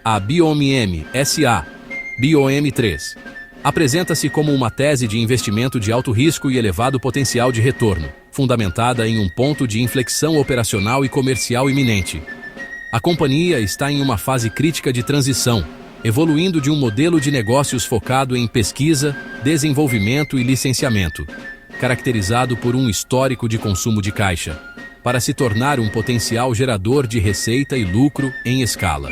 A BIOM SA, BIOM3, apresenta-se como uma tese de investimento de alto risco e elevado potencial de retorno, fundamentada em um ponto de inflexão operacional e comercial iminente. A companhia está em uma fase crítica de transição, evoluindo de um modelo de negócios focado em pesquisa, desenvolvimento e licenciamento, caracterizado por um histórico de consumo de caixa, para se tornar um potencial gerador de receita e lucro em escala.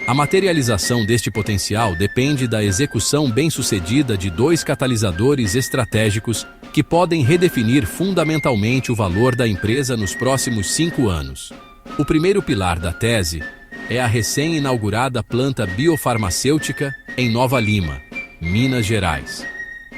A materialização deste potencial depende da execução bem-sucedida de dois catalisadores estratégicos que podem redefinir fundamentalmente o valor da empresa nos próximos 5 anos. O primeiro pilar da tese é a recém-inaugurada planta biofarmacêutica em Nova Lima, Minas Gerais.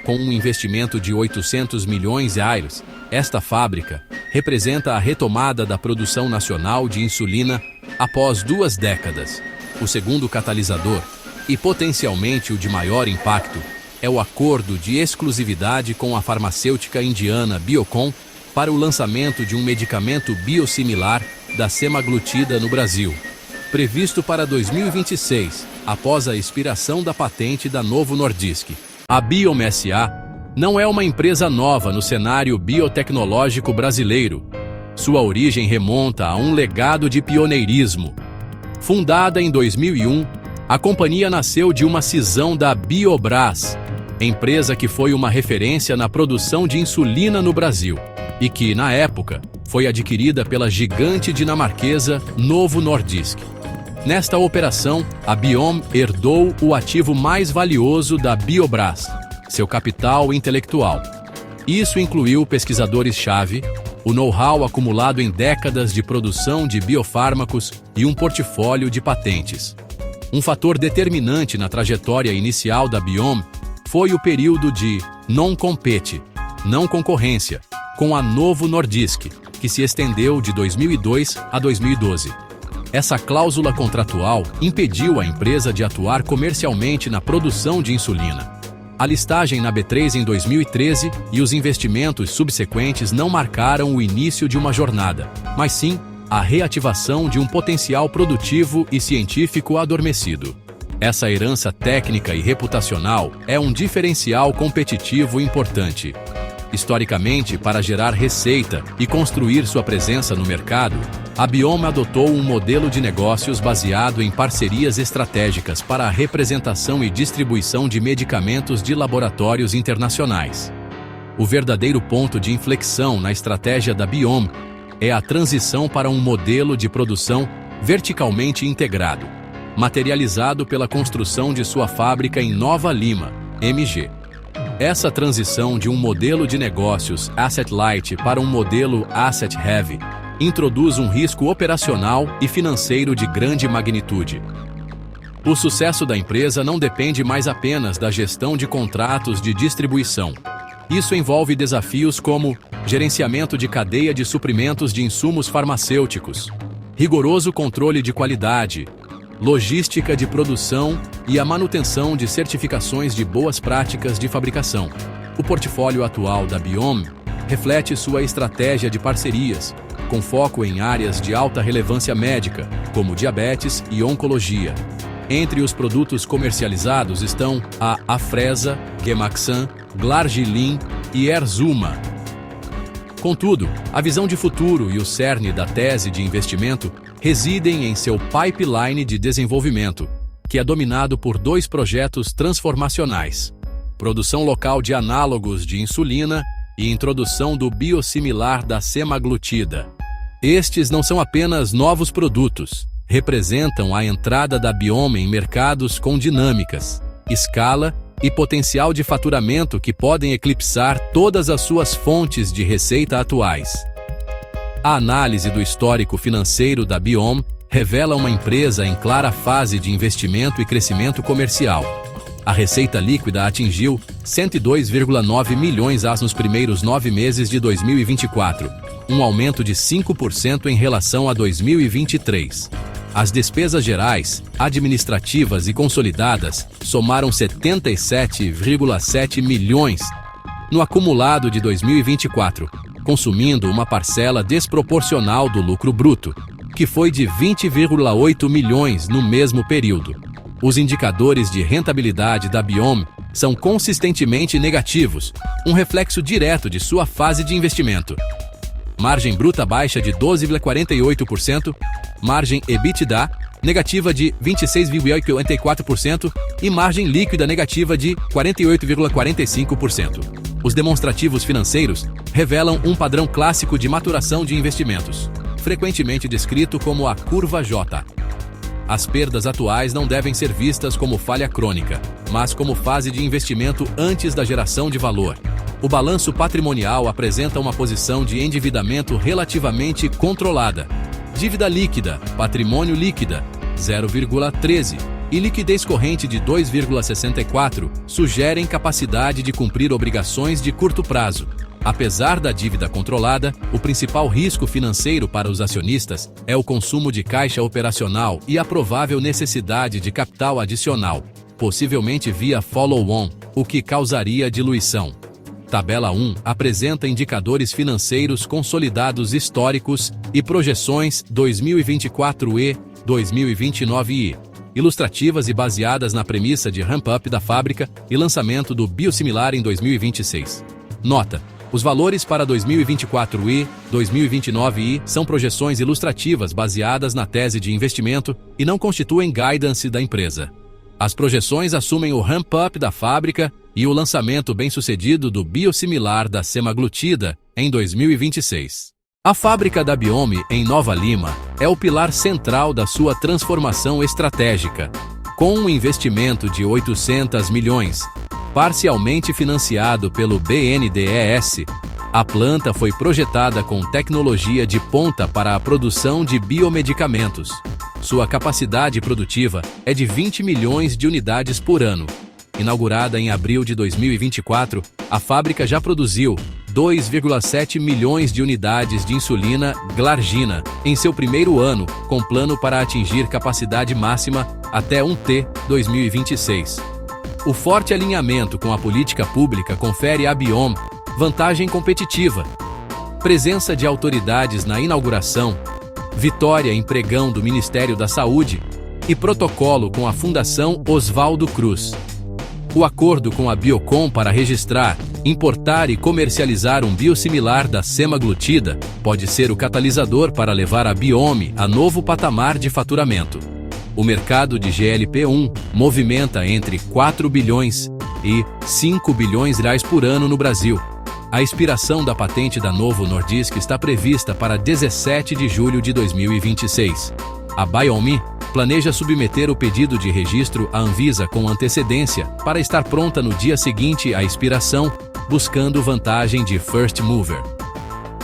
Com um investimento de 800 milhões de reais, esta fábrica representa a retomada da produção nacional de insulina após 2 décadas. O segundo catalisador, e potencialmente o de maior impacto, é o acordo de exclusividade com a farmacêutica indiana Biocon para o lançamento de um medicamento biosimilar da semaglutida no Brasil, previsto para 2026, após a expiração da patente da Novo Nordisk. A BIOM SA não é uma empresa nova no cenário biotecnológico brasileiro. Sua origem remonta a um legado de pioneirismo. Fundada em 2001, a companhia nasceu de uma cisão da Biobras, empresa que foi uma referência na produção de insulina no Brasil, e que, na época, foi adquirida pela gigante dinamarquesa Novo Nordisk. Nesta operação, a BIOM herdou o ativo mais valioso da Biobras, seu capital intelectual. Isso incluiu pesquisadores-chave, o know-how acumulado em décadas de produção de biofármacos e um portfólio de patentes. Um fator determinante na trajetória inicial da BIOM foi o período de non-compete, não concorrência, com a Novo Nordisk, que se estendeu de 2002 a 2012. Essa cláusula contratual impediu a empresa de atuar comercialmente na produção de insulina. A listagem na B3 em 2013 e os investimentos subsequentes não marcaram o início de uma jornada, mas sim a reativação de um potencial produtivo e científico adormecido. Essa herança técnica e reputacional é um diferencial competitivo importante. Historicamente, para gerar receita e construir sua presença no mercado, a BIOM adotou um modelo de negócios baseado em parcerias estratégicas para a representação e distribuição de medicamentos de laboratórios internacionais. O verdadeiro ponto de inflexão na estratégia da BIOM é a transição para um modelo de produção verticalmente integrado, materializado pela construção de sua fábrica em Nova Lima, MG. Essa transição de um modelo de negócios asset-light para um modelo asset-heavy introduz um risco operacional e financeiro de grande magnitude. O sucesso da empresa não depende mais apenas da gestão de contratos de distribuição. Isso envolve desafios como gerenciamento de cadeia de suprimentos de insumos farmacêuticos, rigoroso controle de qualidade, logística de produção e a manutenção de certificações de boas práticas de fabricação. O portfólio atual da BIOM reflete sua estratégia de parcerias, com foco em áreas de alta relevância médica, como diabetes e oncologia. Entre os produtos comercializados estão a Afrezza, Gemaxan, Glargilin e Erzuma. Contudo, a visão de futuro e o cerne da tese de investimento residem em seu pipeline de desenvolvimento, que é dominado por 2 projetos transformacionais: produção local de análogos de insulina e introdução do biosimilar da semaglutida. Estes não são apenas novos produtos, representam a entrada da BIOM em mercados com dinâmicas, escala e potencial de faturamento que podem eclipsar todas as suas fontes de receita atuais. A análise do histórico financeiro da BIOM revela uma empresa em clara fase de investimento e crescimento comercial. A receita líquida atingiu 102,9 milhões nos primeiros 9 meses de 2024, um aumento de 5% em relação a 2023. As despesas gerais, administrativas e consolidadas somaram 77,7 milhões no acumulado de 2024, consumindo uma parcela desproporcional do lucro bruto. que foi de 20,8 milhões no mesmo período. Os indicadores de rentabilidade da Biome são consistentemente negativos, um reflexo direto de sua fase de investimento. Margem bruta baixa de 12,48%, margem EBITDA negativa de 26,84% e margem líquida negativa de 48,45%. Os demonstrativos financeiros revelam um padrão clássico de maturação de investimentos, frequentemente descrito como a curva J. As perdas atuais não devem ser vistas como falha crônica, mas como fase de investimento antes da geração de valor. O balanço patrimonial apresenta uma posição de endividamento relativamente controlada. Dívida líquida, patrimônio líquida, 0,13 e liquidez corrente de 2,64 sugerem capacidade de cumprir obrigações de curto prazo. Apesar da dívida controlada, o principal risco financeiro para os acionistas é o consumo de caixa operacional e a provável necessidade de capital adicional, possivelmente via follow-on, o que causaria diluição. Tabela 1 apresenta indicadores financeiros consolidados históricos e projeções 2024 e 2029 e ilustrativas e baseadas na premissa de ramp-up da fábrica e lançamento do biosimilar em 2026. Nota: os valores para 2024 e 2029 e são projeções ilustrativas baseadas na tese de investimento e não constituem guidance da empresa. As projeções assumem o ramp-up da fábrica e o lançamento bem-sucedido do biosimilar da semaglutida em 2026. A fábrica da Biome, em Nova Lima, é o pilar central da sua transformação estratégica. Com um investimento de 800 milhões, parcialmente financiado pelo BNDES, a planta foi projetada com tecnologia de ponta para a produção de biomedicamentos. Sua capacidade produtiva é de 20 milhões de unidades por ano. Inaugurada em abril de 2024, a fábrica já produziu 2,7 milhões de unidades de insulina glargina em seu primeiro ano, com plano para atingir capacidade máxima até 1T 2026. O forte alinhamento com a política pública confere à Biome vantagem competitiva. Presença de autoridades na inauguração, vitória em pregão do Ministério da Saúde e protocolo com a Fundação Oswaldo Cruz. O acordo com a Biocon para registrar, importar e comercializar um biosimilar da semaglutida pode ser o catalisador para levar a Biome a novo patamar de faturamento. O mercado de GLP-1 movimenta entre 4 bilhões e 5 bilhões reais por ano no Brasil. A expiração da patente da Novo Nordisk está prevista para 17 de julho de 2026. A Biome planeja submeter o pedido de registro à Anvisa com antecedência para estar pronta no dia seguinte à expiração, buscando vantagem de first mover.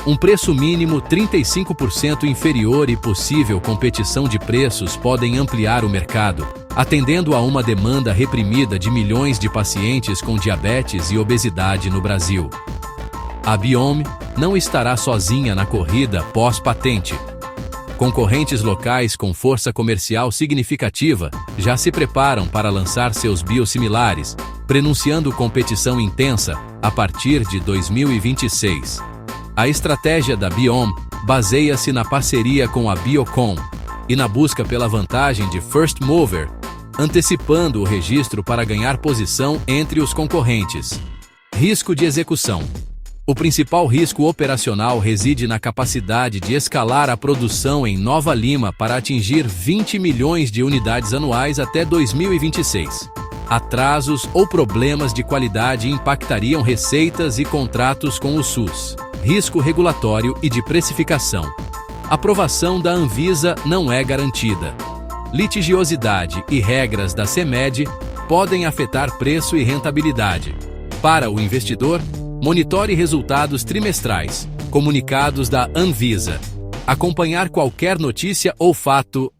Um preço mínimo 35% inferior e possível competição de preços podem ampliar o mercado, atendendo a uma demanda reprimida de milhões de pacientes com diabetes e obesidade no Brasil. A Biome não estará sozinha na corrida pós-patente. Concorrentes locais com força comercial significativa já se preparam para lançar seus biosimilares, prenunciando competição intensa a partir de 2026. A estratégia da Biome baseia-se na parceria com a Biocon e na busca pela vantagem de first mover, antecipando o registro para ganhar posição entre os concorrentes. Risco de execução. O principal risco operacional reside na capacidade de escalar a produção em Nova Lima para atingir 20 milhões de unidades anuais até 2026. Atrasos ou problemas de qualidade impactariam receitas e contratos com o SUS. Risco regulatório e de precificação. Aprovação da Anvisa não é garantida. Litigiosidade e regras da CMED podem afetar preço e rentabilidade. Para o investidor, monitore resultados trimestrais, comunicados da Anvisa. Acompanhar qualquer notícia ou fato